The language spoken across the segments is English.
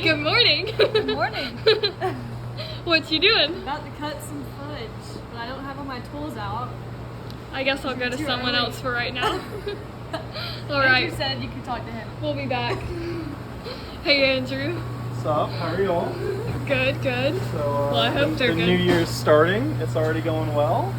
Good morning. Good morning. What you doing? About to cut some fudge, but I don't have all my tools out. I guess I'll go to someone else for right now. All Andrew right. said you could talk to him. We'll be back. Hey, Andrew. What's up? How are you all? Good, good. So, Well, I hope they're the good. New Year's starting. It's already going well.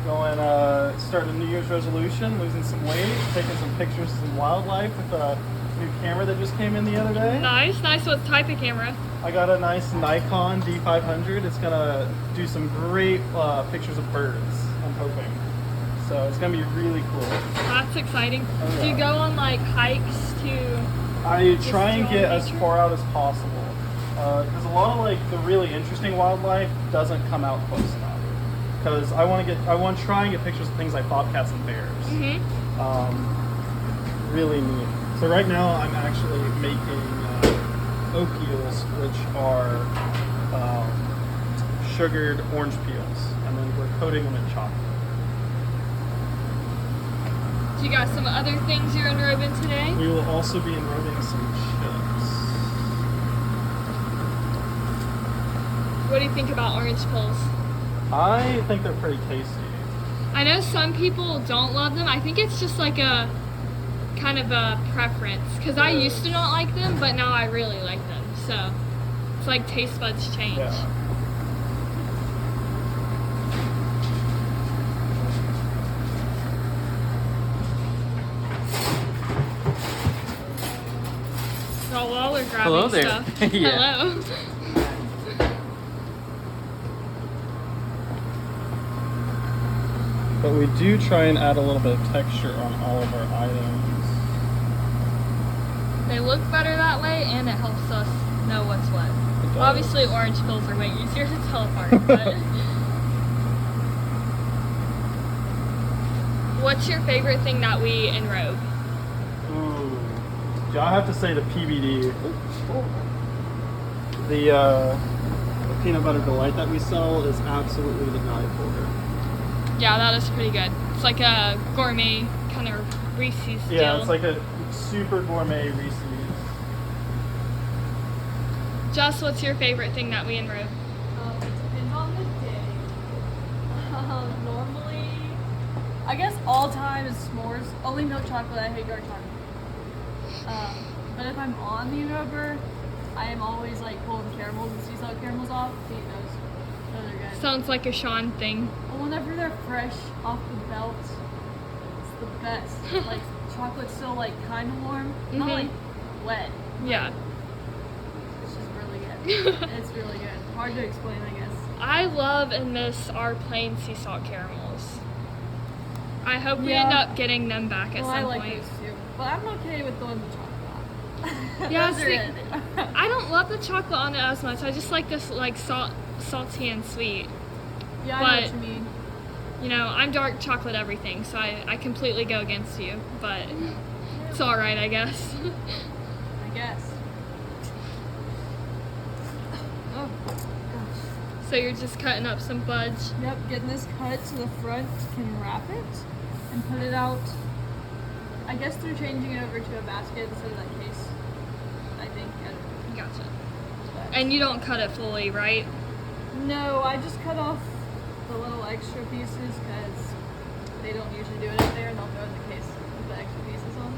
We're starting a New Year's resolution, losing some weight, taking some pictures of some wildlife with a new camera that just came in the other day. Nice, nice. What type of camera? I got a nice Nikon D500. It's gonna do some great pictures of birds, I'm hoping. So it's gonna be really cool. That's exciting. Oh, yeah. Do you go on like hikes to? I try and Just get draw as nature? far out as possible. Because a lot of like the really interesting wildlife doesn't come out close enough. Because I want to try and get pictures of things like bobcats and bears. Mm-hmm. Really neat. So right now I'm actually making oak eels, which are sugared orange peels, and then we're coating them in chocolate. Do you got some other things you're enrobing today? We will also be enrobing some chips. What do you think about orange peels? I think they're pretty tasty. I know some people don't love them. I think it's just like a kind of a preference because I used to not like them, but now I really like them. So it's like taste buds change. Yeah. So while we're grabbing Hello there. stuff, Yeah. hello. But we do try and add a little bit of texture on all of our items. They look better that way, and it helps us know what's what. It does. Obviously, orange peels are way easier to tell apart. But what's your favorite thing that we enrobe? Ooh. Yeah, I have to say the PBD. The peanut butter delight that we sell is absolutely the guy for it. Yeah, that is pretty good. It's like a gourmet kind of Reese's deal. Yeah, it's like a super gourmet Reese's. Jess, what's your favorite thing that we enrobe? It depends on the day. Normally, I guess all time is s'mores. Only milk chocolate. I hate dark chocolate. But if I'm on the enrober, I am always like pulling caramels and sea salt caramels off. Eat those. Those are good. Sounds like a Sean thing. Well, whenever they're fresh off the belt, it's the best. Like chocolate's still like kind of warm, not Mhm. like wet. Yeah. It's just really good. It's really good. Hard to explain, I guess. I love and miss our plain sea salt caramels. I hope we Yeah. end up getting them back at Well, some I like point. those too, but I'm okay with the ones with chocolate on. Yeah, Those are see, good. I don't love the chocolate on it as much. I just like this like salty and sweet. Yeah, I know but- what you mean. You know, I'm dark chocolate everything, so I completely go against you. But it's all right, I guess. I guess. Oh gosh. So you're just cutting up some fudge. Yep, getting this cut to the front, can wrap it and put it out. I guess they're changing it over to a basket instead of that case. I think. I don't know. Gotcha. But- And you don't cut it fully, right? No, I just cut off the little extra pieces because they don't usually do it up there, and they'll go in the case with the extra pieces on.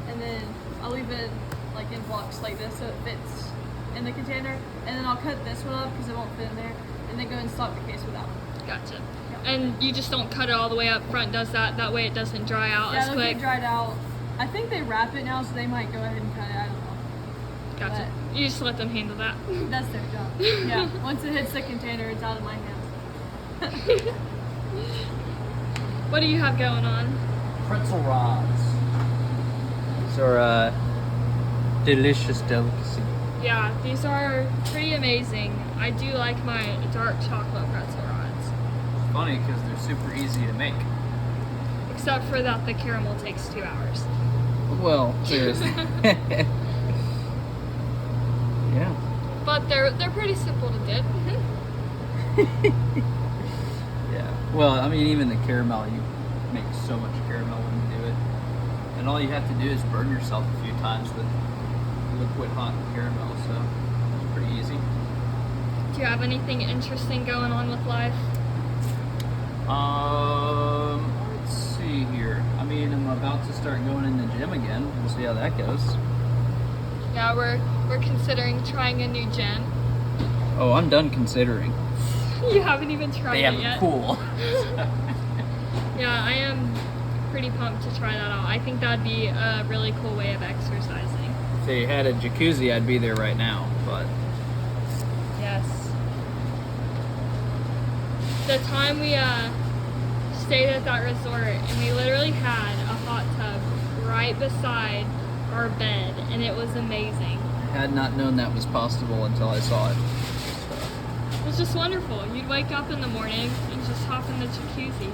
And then I'll leave it like in blocks like this so it fits in the container. And then I'll cut this one up because it won't fit in there, and then go and stock the case with that one. Gotcha. Yeah. And you just don't cut it all the way up front, does that? That way it doesn't dry out Yeah, as it'll quick. get dried out. I think they wrap it now, so they might go ahead and cut it. I don't know. Gotcha. You just let them handle that. That's their job. Yeah. Once it hits the container, it's out of my hands. What do you have going on? Pretzel rods. These are a delicious delicacy. Yeah, these are pretty amazing. I do like my dark chocolate pretzel rods. It's funny because they're super easy to make. Except for that the caramel takes 2 hours. Well, seriously. Yeah. But they're pretty simple to dip. Yeah. Well, I mean, even the caramel, you make so much caramel when you do it. And all you have to do is burn yourself a few times with liquid hot caramel, so it's pretty easy. Do you have anything interesting going on with life? Let's see here. I mean, I'm about to start going in the gym again. We'll see how that goes. Yeah, we're considering trying a new gym. Oh, I'm done considering. You haven't even tried it yet. Cool. Yeah, I am pretty pumped to try that out. I think that'd be a really cool way of exercising. If they had a jacuzzi, I'd be there right now, but Yes. The time we stayed at that resort, and we literally had a hot tub right beside our bed, and it was amazing. I had not known that was possible until I saw it. It was just wonderful. You'd wake up in the morning and just hop in the jacuzzi.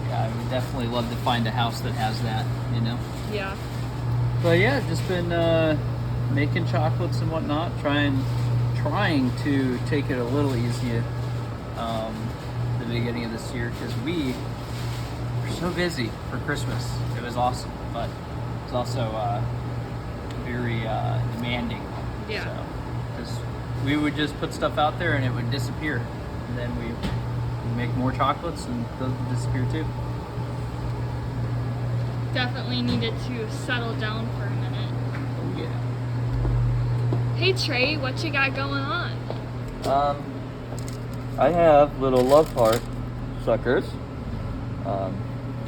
Yeah, I would definitely love to find a house that has that, you know? Yeah. But yeah, just been making chocolates and whatnot, trying to take it a little easier the beginning of this year, because we were so busy for Christmas. It was awesome, but it's also very demanding. Yeah. So, because we would just put stuff out there and it would disappear, and then we make more chocolates and those would disappear too. Definitely needed to settle down for a minute. Oh yeah. Hey Trey, what you got going on? I have little love heart suckers.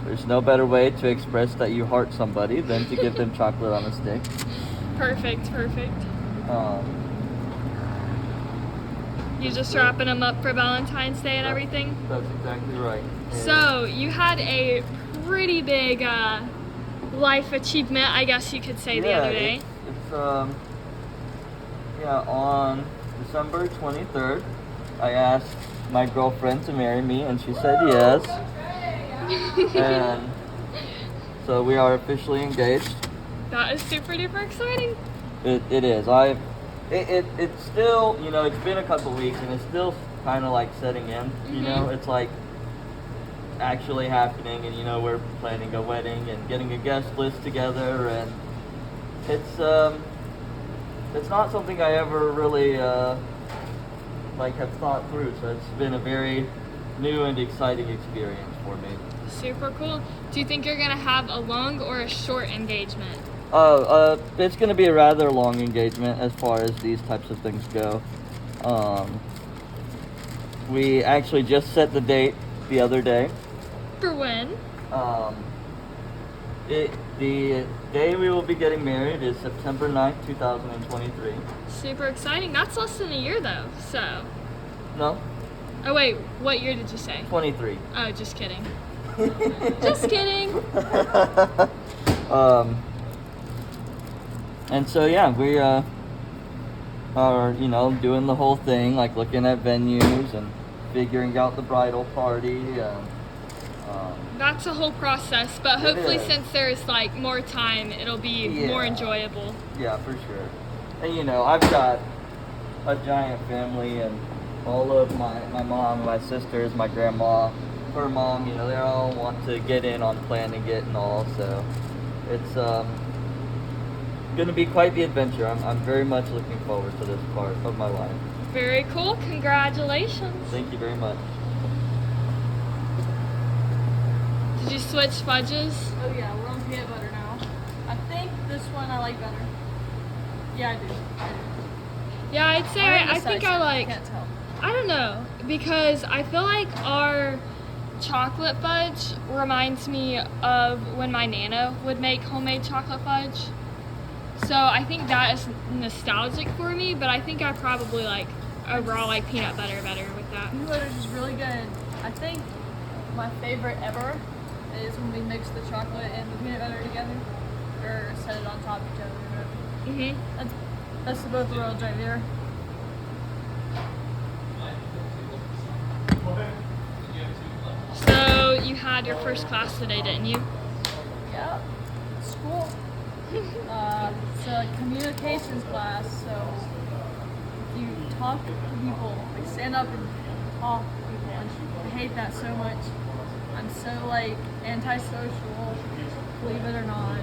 There's no better way to express that you heart somebody than to give them chocolate on a stick. Perfect. You just So- wrapping them up for Valentine's Day and everything? That's exactly right. And So, you had a pretty big life achievement, I guess you could say, the other day. It's on December 23rd, I asked my girlfriend to marry me, and she said yes. And so we are officially engaged. That is super duper exciting. It is. It's still, it's been a couple weeks, and it's still kind of like setting in. It's like actually happening, and we're planning a wedding and getting a guest list together, and it's not something I ever really have thought through. So it's been a very new and exciting experience for me. Super cool. Do you think you're gonna have a long or a short engagement? It's going to be a rather long engagement as far as these types of things go. We actually just set the date the other day. For when? The day we will be getting married is September 9th, 2023. Super exciting. That's less than a year though, so. No, Oh wait, what year did you say? 23. Oh, just kidding. Just kidding. And so yeah, we are doing the whole thing, like looking at venues and figuring out the bridal party. That's a whole process, but It hopefully is. since there's like more time, it'll be more Yeah. enjoyable. Yeah, for sure. And I've got a giant family, and all of my mom, my sisters, my grandma, her mom, they all want to get in on planning it and all. So it's going to be quite the adventure. I'm very much looking forward to this part of my life. Very cool. Congratulations. Thank you very much. Did you switch fudges? Oh yeah, we're on peanut butter now. I think this one I like better. Yeah, I do. Yeah, I'd say I think I like. Can't tell. I don't know, because I feel like our chocolate fudge reminds me of when my Nana would make homemade chocolate fudge. So I think that is nostalgic for me, but I think I probably like overall like peanut butter better with that. Peanut butter is just really good. I think my favorite ever is when we mix the chocolate and the peanut butter together, or set it on top of each other. Mhm. That's the both worlds right there. So you had your first class today, didn't you? Yeah, it's cool. It's a communications class, so if you talk to people, like stand up and talk to people, I hate that so much. I'm so like antisocial, believe it or not.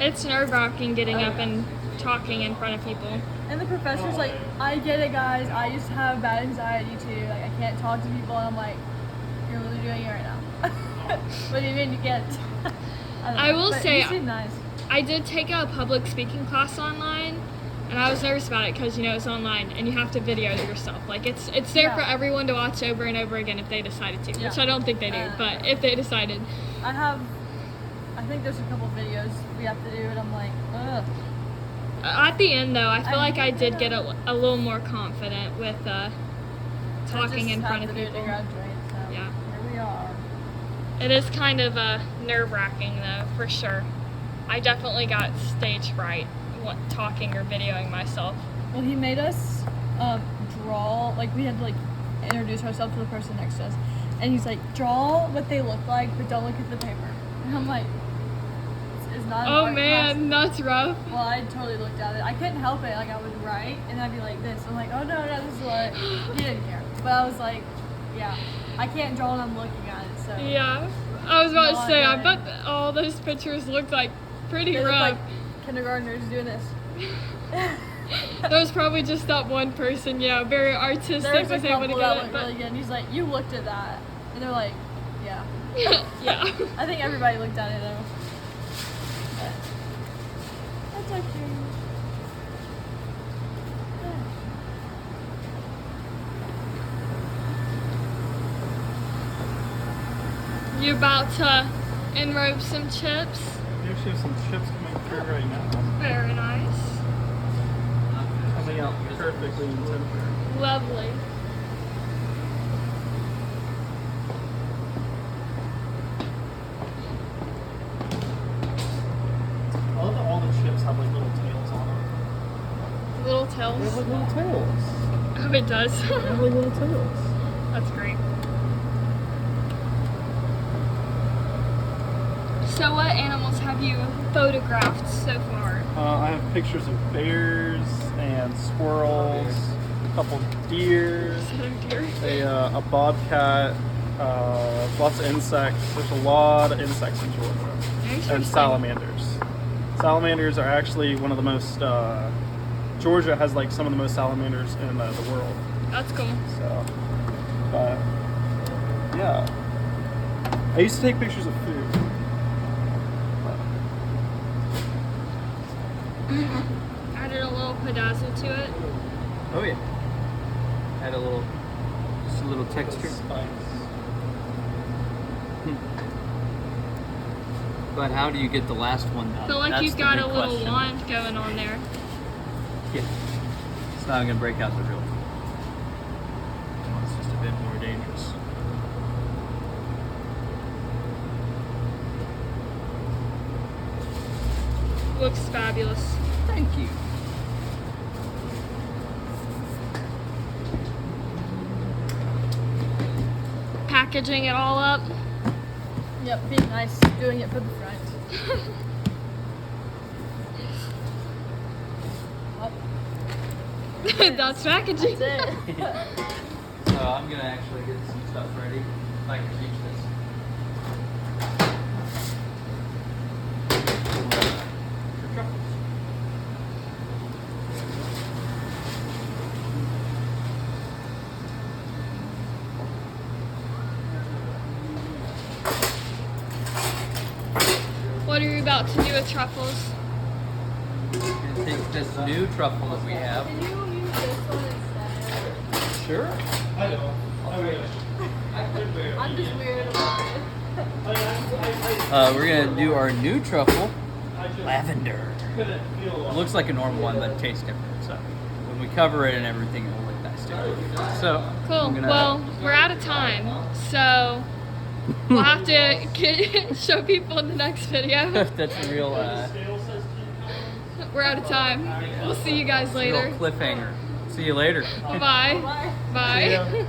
It's nerve-wracking getting up and talking in front of people. And the professor's like, I get it, guys. I used to have bad anxiety too. Like, I can't talk to people. And I'm like, you're literally doing it right now. What do you mean you can't? I will But say, you seem nice. I did take a public speaking class online, and I was nervous about it because, you know, it's online and you have to video yourself. Like, it's there Yeah. for everyone to watch over and over again if they decided to, Yeah. which I don't think they do, but if they decided. I think there's a couple videos we have to do, and I'm like, ugh. At the end, though, I feel like I did hate get a little more confident with talking in front of people. To graduate, so Yeah. here we are. It is kind of nerve-wracking, though, for sure. I definitely got stage fright talking or videoing myself. Well, he made us draw, like we had to like introduce ourselves to the person next to us, and he's like, draw what they look like, but don't look at the paper. And I'm like, it's not. An Oh art man, class. that's rough. Well, I totally looked at it. I couldn't help it. Like I would write, and I'd be like this. I'm like, oh no, this is what. He didn't care, but I was like, yeah, I can't draw when I'm looking at it. So Yeah. I was about to Not say, I good. bet all those pictures looked like pretty they look rough. like kindergartners doing this. There was probably just that one person, yeah, very artistic, There was a was able to couple get that it. looked But really good. And he's like, you looked at that, and they're like, yeah. yeah. I think everybody looked at it though. But that's okay. You about to enrobe some chips? We actually have some chips coming through right now. Very nice. Coming out perfectly in temperature. Lovely. I love that all the chips have like little tails on them. Little They tails. have like little tails. Oh, it does. They have like little tails. That's great. So what animals have you photographed so far? I have pictures of bears and squirrels, a couple deer, a bobcat, lots of insects. There's a lot of insects in Georgia. And salamanders. Salamanders are actually one of the most. Georgia has like some of the most salamanders in the world. That's cool. So, but yeah, I used to take pictures of food. Added a little pedazzle to it. Oh yeah. Add just a little texture. Spice. But how do you get the last one done? I feel like That's you've the got big a little question. wand going on there. Yeah. It's not gonna break out the real one. It's just a bit more dangerous. Looks fabulous. Thank you. Packaging it all up. Yep, being nice, doing it for the front. Oh, That's packaging. that's it. So I'm gonna actually get some stuff ready. If I can reach this. For truffles. What are you about to do with truffles? I'm gonna take this new truffle that we have. Can you use this one instead? Sure. I know. I'm just weird about it. We're gonna do our new truffle, lavender. It looks like a normal one, but it tastes different. So when we cover it and everything, it'll look nice too. So Cool. I'm gonna- Well, we're out of time, so we'll have to show people in the next video. that's a real, We're out of time. We'll see you guys real later. cliffhanger. See you later. Bye. Bye. Bye. See ya.